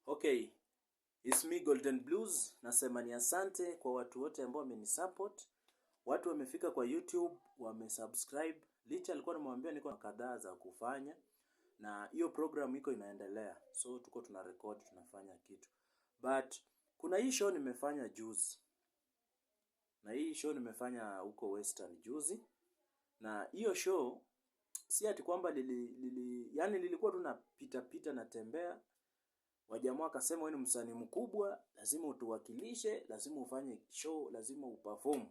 Okay, it's me Golden Blues. Nasema ni asante kwa watu wote ambao wamenisupport. Watu wamefika kwa YouTube, wamesubscribe. Licha alikuwa anamwambia niko na kadhaa za kufanya na hiyo program iko inaendelea. So tuko tuna record, tunafanya kitu. But kuna hii show nimefanya juzi. Na hii show nimefanya huko Western juzi. Na hiyo show si ati kwamba yani nilikuwa tu napita pita natembea. Wajamaa wakasema wewe ni msanii mkubwa, lazima utuwakilishe, lazima ufanye show, lazima uperform.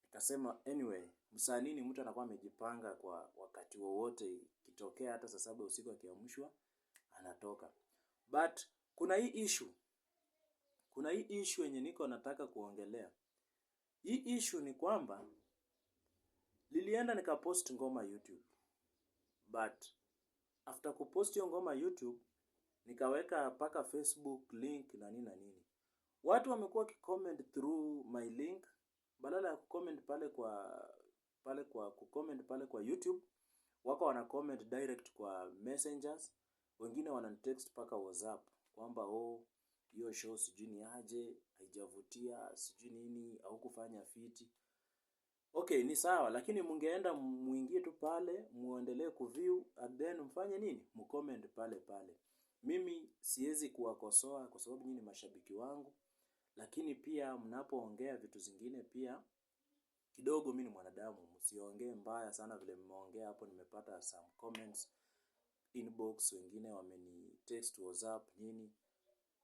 Nikasema anyway, msanii ni mtu anakuwa amejipanga kwa wakati wowote, kitokea hata saa 7 usiku akiamshwa anatoka. But kuna hii issue. Kuna hii issue yenye niko nataka kuongelea. Hii issue ni kwamba nilienda nikapost ngoma YouTube. But after kupost hiyo ngoma YouTube nikaweka paka Facebook link na nini na nini. Watu wamekuwa kicomment through my link badala ya kucomment pale kwa YouTube, wako wana comment direct kwa messengers, wengine wananitext paka WhatsApp kwamba hiyo show sijui ni aje, haijavutia, sijui nini au kufanya fiti. Okay, ni sawa, lakini mungeenda muingie tu pale, muendelee kuview and then mfanye nini? Mcomment pale. Mimi siwezi kuwakosoa kwa sababu nyinyi ni mashabiki wangu, lakini pia mnapoongea vitu zingine pia kidogo mimi ni mwanadamu, msiongee mbaya sana vile mmeongea hapo. Nimepata some comments inbox, wengine wameni text WhatsApp nini.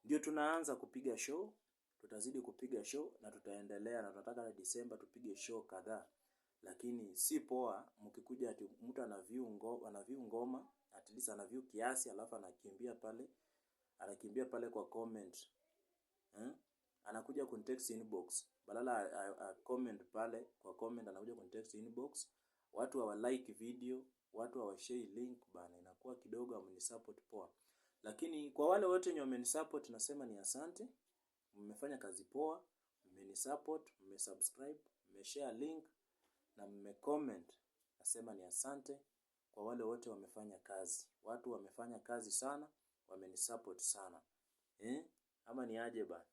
Ndio tunaanza kupiga show, tutazidi kupiga show na tutaendelea, na tunataka December tupige show kadhaa. Lakini si poa mkikuja ati mtu ana view ngoma, at least ana view kiasi alafu anakimbia pale kwa comment. Anakuja kunitext inbox. Badala comment pale kwa comment, anakuja kunitext inbox. Watu hawa like video, watu hawa share link bana, inakuwa kidogo amenisupport poa. Lakini kwa wale wote wenye wamenisupport nasema ni asante. Mmefanya kazi poa, mmenisupport, mmesubscribe, mmeshare link na mmecomment. Nasema ni asante kwa wale wote wamefanya kazi. Watu wamefanya kazi sana, wamenisupport sana. Ama ni aje bana?